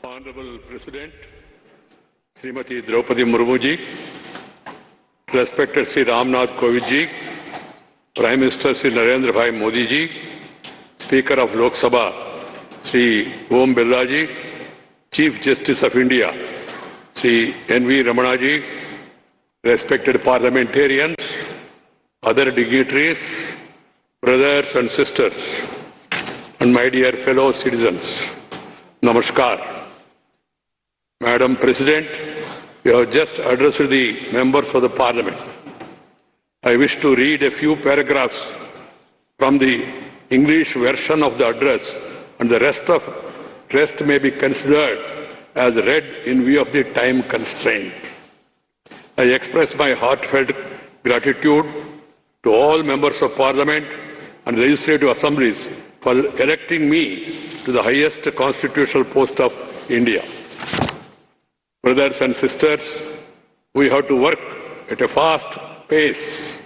Honorable President, Srimati Draupadi Murmu ji, respected Sri Ramnath Kovind ji, Prime Minister Sri Narendra Bhai Modi ji, Speaker of Lok Sabha Sri Om Birla ji, Chief Justice of India Sri N.V. Ramana ji, respected parliamentarians, other dignitaries, brothers and sisters, and my dear fellow citizens, Namaskar. Madam President, you have just addressed the members of the Parliament. I wish to read a few paragraphs from the English version of the address, and the rest may be considered as read in view of the time constraint. I express my heartfelt gratitude to all members of Parliament and legislative assemblies for electing me to the highest constitutional post of India. Brothers and sisters, we have to work at a fast pace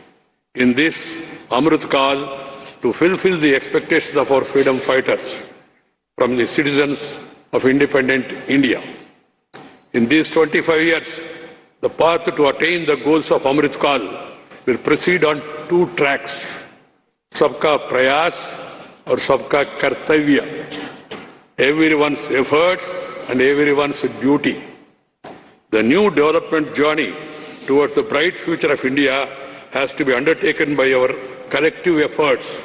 in this Amrit Kal to fulfill the expectations of our freedom fighters from the citizens of independent India. In these 25 years, the path to attain the goals of Amrit Kal will proceed on two tracks, Sabka Prayas or Sabka Kartavya, everyone's efforts and everyone's duty. The new development journey towards the bright future of India has to be undertaken by our collective efforts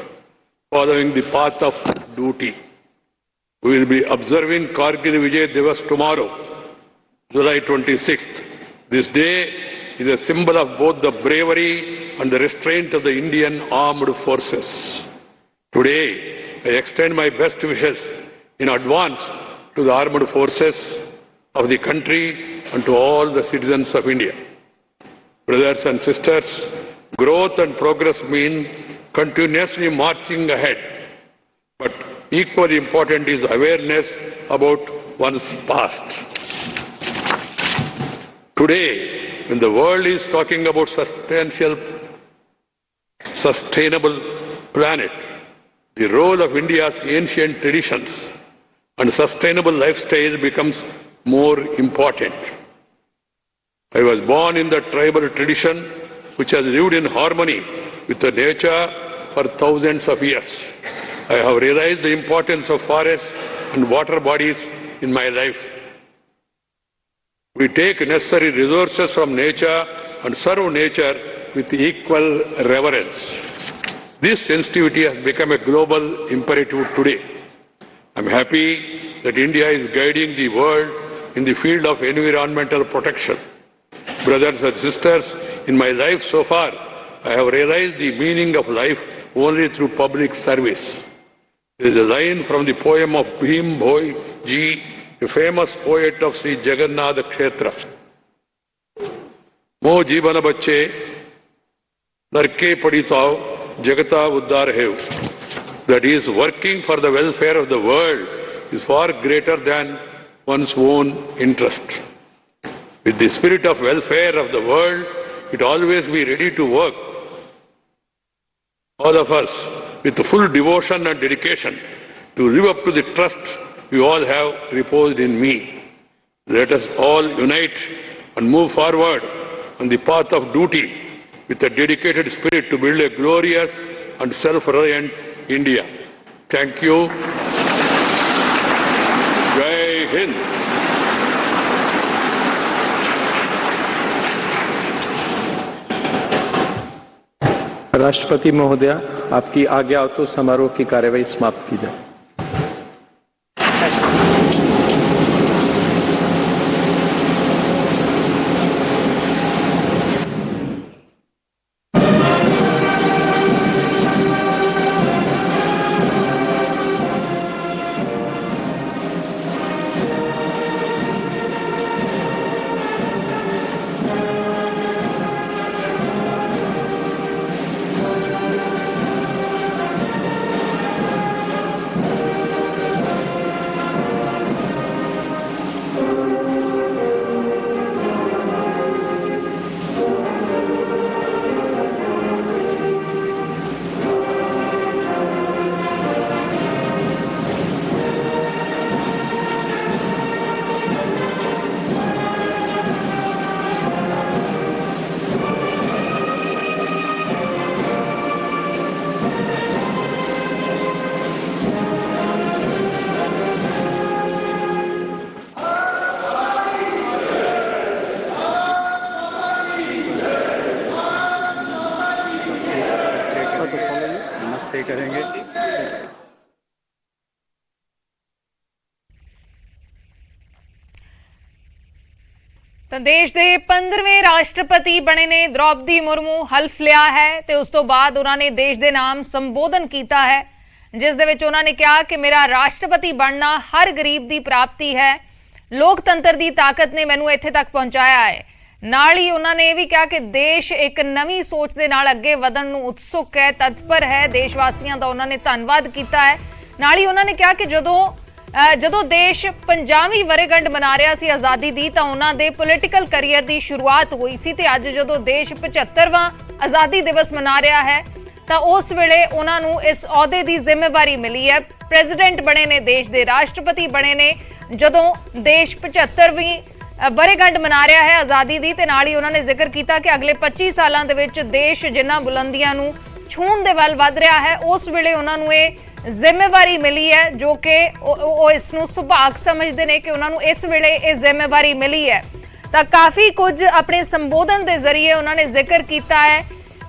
following the path of duty. We will be observing Kargil Vijay Divas tomorrow, July 26th. This day is a symbol of both the bravery and the restraint of the Indian armed forces. Today, I extend my best wishes in advance to the armed forces of the country and to all the citizens of India. Brothers and sisters, growth and progress mean continuously marching ahead. But equally important is awareness about one's past. Today, when the world is talking about sustainable planet, the role of India's ancient traditions and sustainable lifestyle becomes more important. I was born in the tribal tradition which has lived in harmony with the nature for thousands of years. I have realized the importance of forests and water bodies in my life. We take necessary resources from nature and serve nature with equal reverence. This sensitivity has become a global imperative today. I am happy that India is guiding the world in the field of environmental protection. Brothers and sisters, in my life so far, I have realized the meaning of life only through public service. There is a line from the poem of Bhim Bhoi Ji, a famous poet of Sri Jagannath Kshetra. Mo jibana bacche, narke paditao, jagata uddar hev. That is, working for the welfare of the world is far greater than one's own interest. With the spirit of welfare of the world, it always be ready to work. All of us, with full devotion and dedication, to live up to the trust you all have reposed in me. Let us all unite and move forward on the path of duty with a dedicated spirit to build a glorious and self-reliant India. Thank you. Jai Hind. राष्ट्रपति महोदय, आपकी आज्ञा हो तो समारोह की कार्यवाही समाप्त की जाए। ਤਾਂ ਦੇਸ਼ ਦੇ 15ਵੇਂ ਰਾਸ਼ਟਰਪਤੀ ਬਣੇ ਨੇ ਦ੍ਰੌਪਦੀ ਮੁਰਮੂ ਹਲਫ ਲਿਆ ਹੈ ਤੇ ਉਸ ਤੋਂ ਬਾਅਦ ਉਹਨਾਂ ਨੇ ਦੇਸ਼ ਦੇ ਨਾਮ ਸੰਬੋਧਨ ਕੀਤਾ ਹੈ, ਜਿਸ ਦੇ ਵਿੱਚ ਉਹਨਾਂ ਨੇ ਕਿਹਾ ਕਿ ਮੇਰਾ ਰਾਸ਼ਟਰਪਤੀ ਬਣਨਾ ਹਰ ਗਰੀਬ ਦੀ ਪ੍ਰਾਪਤੀ ਹੈ। ਲੋਕਤੰਤਰ ਦੀ ਤਾਕਤ ਨੇ ਮੈਨੂੰ ਇੱਥੇ ਤੱਕ ਪਹੁੰਚਾਇਆ ਹੈ। ਨਾਲ ਹੀ ਉਹਨਾਂ ਨੇ ਇਹ ਵੀ ਕਿਹਾ ਕਿ ਦੇਸ਼ ਇੱਕ ਨਵੀਂ ਸੋਚ ਦੇ ਨਾਲ ਅੱਗੇ ਵਧਣ ਨੂੰ ਉਤਸੁਕ ਹੈ, ਤਤਪਰ ਹੈ। ਦੇਸ਼ ਵਾਸੀਆਂ ਦਾ ਉਹਨਾਂ ਨੇ ਧੰਨਵਾਦ ਕੀਤਾ ਹੈ। ਨਾਲ ਹੀ ਉਹਨਾਂ ਨੇ ਕਿਹਾ ਕਿ ਜਦੋਂ ਦੇਸ਼ 50ਵੀਂ ਵਰ੍ਹੇਗੰਢ ਮਨਾ ਰਿਹਾ ਸੀ ਆਜ਼ਾਦੀ ਦੀ, ਤਾਂ ਉਹਨਾਂ ਦੇ ਪੋਲੀਟੀਕਲ ਕੈਰੀਅਰ ਦੀ ਸ਼ੁਰੂਆਤ ਹੋਈ ਸੀ ਤੇ ਅੱਜ ਜਦੋਂ ਦੇਸ਼ 75ਵਾਂ ਆਜ਼ਾਦੀ ਦਿਵਸ ਮਨਾ ਰਿਹਾ ਹੈ ਤਾਂ ਉਸ ਵੇਲੇ ਉਹਨਾਂ ਨੂੰ ਇਸ ਅਹੁਦੇ ਦੀ ਜ਼ਿੰਮੇਵਾਰੀ ਮਿਲੀ ਹੈ। ਪ੍ਰੈਜ਼ੀਡੈਂਟ ਬਣੇ ਨੇ, ਦੇਸ਼ ਦੇ ਰਾਸ਼ਟਰਪਤੀ ਬਣੇ ਨੇ ਜਦੋਂ ਦੇਸ਼ 75ਵੀਂ ਵਰ੍ਹੇਗੰਢ ਮਨਾ ਰਿਹਾ ਹੈ ਆਜ਼ਾਦੀ ਦੀ। ਤੇ ਨਾਲ ਹੀ ਉਹਨਾਂ ਨੇ ਜ਼ਿਕਰ ਕੀਤਾ ਕਿ ਅਗਲੇ 25 ਸਾਲਾਂ ਦੇ ਵਿੱਚ ਦੇਸ਼ ਜਿਨ੍ਹਾਂ ਬੁਲੰਦੀਆਂ ਨੂੰ ਛੂਹਣ ਦੇ ਵੱਲ ਵਧ ਰਿਹਾ ਹੈ, ਉਸ ਵੇਲੇ ਉਹਨਾਂ ਨੂੰ ਇਹ ਜ਼ਿੰਮੇਵਾਰੀ ਮਿਲੀ ਹੈ, ਜੋ ਕਿ ਉਹ ਇਸ ਨੂੰ ਸੁਭਾਗ ਸਮਝਦੇ ਨੇ ਕਿ ਉਹਨਾਂ ਨੂੰ ਇਸ ਵੇਲੇ ਇਹ ਜ਼ਿੰਮੇਵਾਰੀ ਮਿਲੀ ਹੈ। ਤਾਂ ਕਾਫੀ ਕੁਝ ਆਪਣੇ ਸੰਬੋਧਨ ਦੇ ਜ਼ਰੀਏ ਉਹਨਾਂ ਨੇ ਜ਼ਿਕਰ ਕੀਤਾ ਹੈ,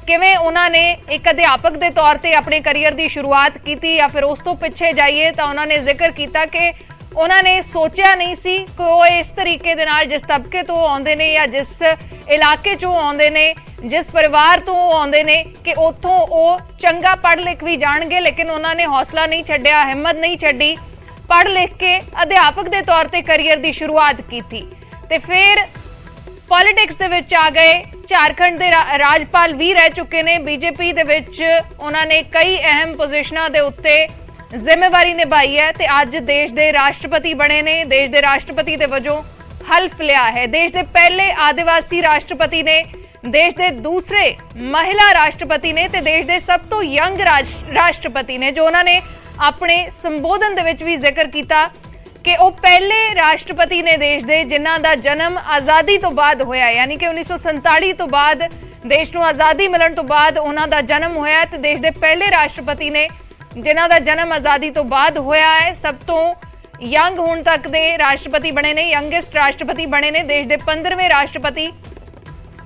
ਕਿਵੇਂ ਉਹਨਾਂ ਨੇ ਇੱਕ ਅਧਿਆਪਕ ਦੇ ਤੌਰ ਤੇ ਆਪਣੇ ਕੈਰੀਅਰ ਦੀ ਸ਼ੁਰੂਆਤ ਕੀਤੀ ਜਾਂ ਫਿਰ ਉਸ ਤੋਂ ਪਿੱਛੇ ਜਾਈਏ ਤਾਂ ਉਹਨਾਂ ਨੇ ਜ਼ਿਕਰ ਕੀਤਾ ਕਿ ਉਹਨਾਂ ਨੇ ਸੋਚਿਆ ਨਹੀਂ ਸੀ ਕਿ ਉਹ ਇਸ ਤਰੀਕੇ ਦੇ ਨਾਲ ਜਿਸ ਤਬਕੇ ਤੋਂ ਆਉਂਦੇ ਨੇ ਜਾਂ ਜਿਸ ਇਲਾਕੇ ਚੋਂ ਆਉਂਦੇ ਨੇ, ਜਿਸ ਪਰਿਵਾਰ ਤੋਂ ਆਉਂਦੇ ਨੇ, ਕਿ ਉੱਥੋਂ ਉਹ ਚੰਗਾ ਪੜ੍ਹ ਲਿਖ ਵੀ ਜਾਣਗੇ। ਲੇਕਿਨ ਉਹਨਾਂ ਨੇ ਹੌਸਲਾ ਨਹੀਂ ਛੱਡਿਆ, ਹਿੰਮਤ ਨਹੀਂ ਛੱਡੀ, ਪੜ੍ਹ ਲਿਖ ਕੇ ਅਧਿਆਪਕ ਦੇ ਤੌਰ ਤੇ ਕੈਰੀਅਰ ਦੀ ਸ਼ੁਰੂਆਤ ਕੀਤੀ ਤੇ ਫਿਰ ਪੋਲਿਟਿਕਸ ਦੇ ਵਿੱਚ ਆ ਗਏ। ਝਾਰਖੰਡ ਦੇ ਰਾਜਪਾਲ ਵੀ ਰਹਿ ਚੁੱਕੇ ਨੇ। ਬੀਜੇਪੀ ਦੇ ਵਿੱਚ ਉਹਨਾਂ ਨੇ ਕਈ ਅਹਿਮ ਪੋਜੀਸ਼ਨਾਂ ਦੇ ਉੱਤੇ ਜ਼ਿੰਮੇਵਾਰੀ ਨਿਭਾਈ ਹੈ ਤੇ ਅੱਜ ਦੇਸ਼ ਦੇ ਰਾਸ਼ਟਰਪਤੀ ਬਣੇ ਨੇ। ਦੇਸ਼ ਦੇ ਰਾਸ਼ਟਰਪਤੀ ਦੇ ਵਜੋਂ ਹਲਫ ਲਿਆ ਹੈ। ਦੇਸ਼ ਦੇ ਪਹਿਲੇ ਆਦੀਵਾਸੀ ਰਾਸ਼ਟਰਪਤੀ ਨੇ, ਦੇਸ਼ ਦੇ ਦੂਸਰੇ ਮਹਿਲਾ ਰਾਸ਼ਟਰਪਤੀ ਨੇ ਤੇ ਦੇਸ਼ ਦੇ ਸਭ ਤੋਂ ਯੰਗ ਰਾਸ਼ਟਰਪਤੀ ਨੇ, ਜੋ ਉਹਨਾਂ ਨੇ ਆਪਣੇ ਸੰਬੋਧਨ ਦੇ ਵਿੱਚ ਵੀ ਜ਼ਿਕਰ ਕੀਤਾ ਕਿ ਉਹ ਪਹਿਲੇ ਰਾਸ਼ਟਰਪਤੀ ਨੇ ਦੇਸ਼ ਦੇ ਜਿਨ੍ਹਾਂ ਦਾ ਜਨਮ ਆਜ਼ਾਦੀ ਤੋਂ ਬਾਅਦ ਹੋਇਆ, ਯਾਨੀ ਕਿ 1947 ਤੋਂ ਬਾਅਦ ਦੇਸ਼ ਨੂੰ ਆਜ਼ਾਦੀ ਮਿਲਣ ਤੋਂ ਬਾਅਦ ਉਹਨਾਂ ਦਾ ਜਨਮ ਹੋਇਆ ਤੇ ਦੇਸ਼ ਦੇ ਪਹਿਲੇ ਰਾਸ਼ਟਰਪਤੀ ਨੇ ਜਿਨ੍ਹਾਂ ਦਾ ਜਨਮ ਆਜ਼ਾਦੀ ਤੋਂ ਬਾਅਦ ਹੋਇਆ ਹੈ। ਸਭ ਤੋਂ ਯੰਗ ਹੁਣ ਤੱਕ ਦੇ ਰਾਸ਼ਟਰਪਤੀ ਬਣੇ ਨੇ, ਯੰਗੈਸਟ ਰਾਸ਼ਟਰਪਤੀ ਬਣੇ ਨੇ। ਦੇਸ਼ ਦੇ 15ਵੇਂ ਰਾਸ਼ਟਰਪਤੀ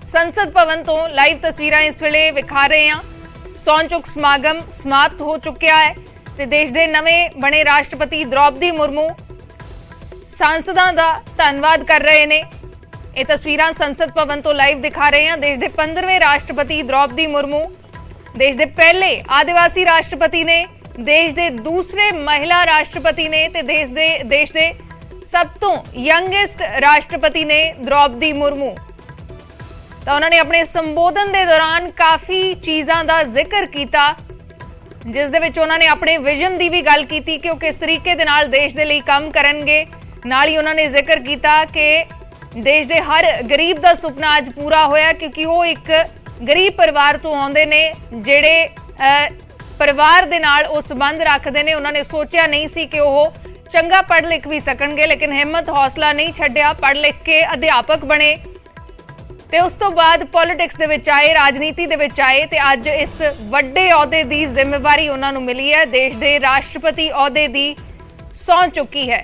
ਸੰਸਦ ਭਵਨ ਤੋਂ ਲਾਈਵ ਤਸਵੀਰਾਂ ਇਸ ਵੇਲੇ ਵਿਖਾ ਰਹੇ ਹਾਂ। ਸਹੁੰ ਚੁੱਕ ਸਮਾਗਮ ਸਮਾਪਤ ਹੋ ਚੁੱਕਿਆ ਹੈ ਤੇ ਦੇਸ਼ ਦੇ ਨਵੇਂ ਬਣੇ ਰਾਸ਼ਟਰਪਤੀ ਦ੍ਰੌਪਦੀ ਮੁਰਮੂ सांसदों का धन्यवाद कर रहे ने। ये तस्वीरां संसद भवन तो लाइव दिखा रहे हैं। देश के 15वें राष्ट्रपति द्रौपदी मुर्मू देश के पहले आदिवासी राष्ट्रपति ने, देश के दूसरे महिला राष्ट्रपति ने ते देश के सब तो यंगेस्ट राष्ट्रपति ने द्रौपदी मुर्मू। तो उन्होंने अपने संबोधन के दौरान काफ़ी चीज़ों का जिक्र किया, जिस दे विच उन्होंने अपने विजन की भी गल की कि वो किस तरीके दे नाल देश के लिए काम करेंगे। नाल ही उन्होंने जिक्र किया कि देश के हर गरीब का सुपना अज पूरा होया, क्योंकि वो एक गरीब परिवार तो आउंदे ने, जिहड़े परिवार दे नाल वो संबंध रखते हैं। उन्होंने सोचा नहीं सी कि वो चंगा पढ़ लिख भी सकणगे, लेकिन हिम्मत हौसला नहीं छड्डिया, पढ़ लिख के अध्यापक बने ते उस तो बाद पॉलिटिक्स दे विच आए, राजनीति दे विच आए ते अज इस वड्डे अहुदे दी जिम्मेवारी उन्हां नूं मिली है। देश दे राष्ट्रपति अहुदे दी सौं चुकी है।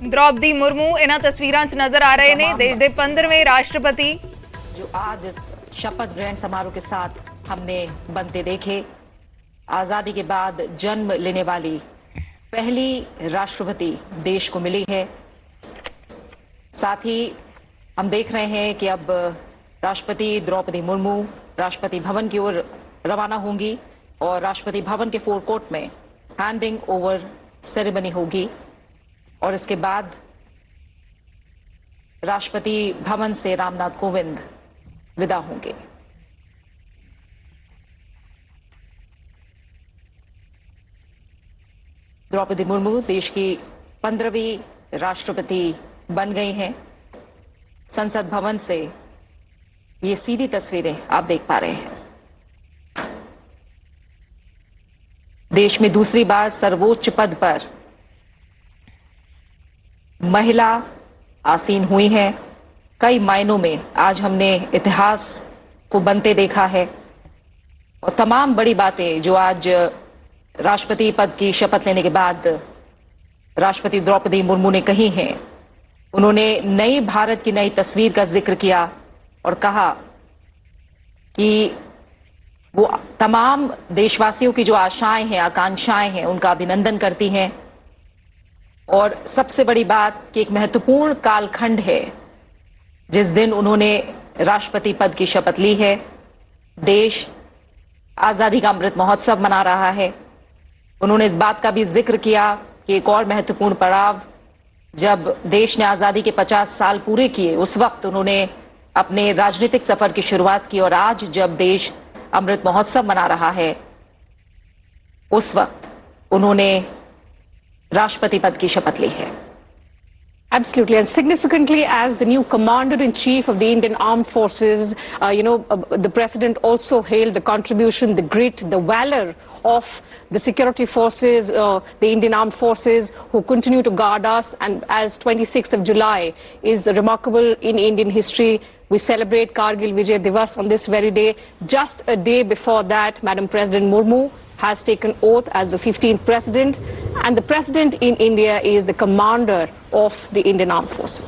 द्रौपदी मुर्मू इन्हां तस्वीरां च नजर आ रहे हैं। देश के 15वें राष्ट्रपति जो आज इस शपथ ग्रहण समारोह के साथ हमने बनते देखे, आजादी के बाद जन्म लेने वाली पहली राष्ट्रपति देश को मिली है। साथ ही हम देख रहे हैं कि अब राष्ट्रपति द्रौपदी मुर्मू राष्ट्रपति भवन की ओर रवाना होंगी और राष्ट्रपति भवन के फोरकोर्ट में हैंडिंग ओवर सेरेमनी होगी और इसके बाद राष्ट्रपति भवन से रामनाथ कोविंद विदा होंगे। द्रौपदी मुर्मू देश की 15वीं राष्ट्रपति बन गई हैं। संसद भवन से ये सीधी तस्वीरें आप देख पा रहे हैं। देश में दूसरी बार सर्वोच्च पद पर महिला आसीन हुई हैं। कई मायनों में आज हमने इतिहास को बनते देखा है और तमाम बड़ी बातें जो आज राष्ट्रपति पद की शपथ लेने के बाद राष्ट्रपति द्रौपदी मुर्मू ने कही हैं। उन्होंने नई भारत की नई तस्वीर का जिक्र किया और कहा कि वो तमाम देशवासियों की जो आशाएं हैं, आकांक्षाएं हैं, उनका अभिनंदन करती हैं। और सबसे बड़ी बात कि एक महत्वपूर्ण कालखंड है जिस दिन उन्होंने राष्ट्रपति पद की शपथ ली है। देश आजादी का अमृत महोत्सव मना रहा है। उन्होंने इस बात का भी जिक्र किया कि एक और महत्वपूर्ण पड़ाव, जब देश ने आजादी के 50 साल पूरे किए, उस वक्त उन्होंने अपने राजनीतिक सफर की शुरुआत की। और आज जब देश अमृत महोत्सव मना रहा है, उस वक्त उन्होंने राष्ट्रपति पद की शपथ ली है। Absolutely, and significantly, as the new Commander-in-Chief of the Indian Armed Forces, the President also hailed the contribution, the grit, the valor of the security forces, the Indian Armed Forces, who continue to guard us. And as 26th of July is remarkable in Indian history, we celebrate Kargil Vijay Divas on this very day. Just a day before that, Madam President Murmu has taken oath as the 15th President, and the President in India is the Commander of the Indian Armed Forces.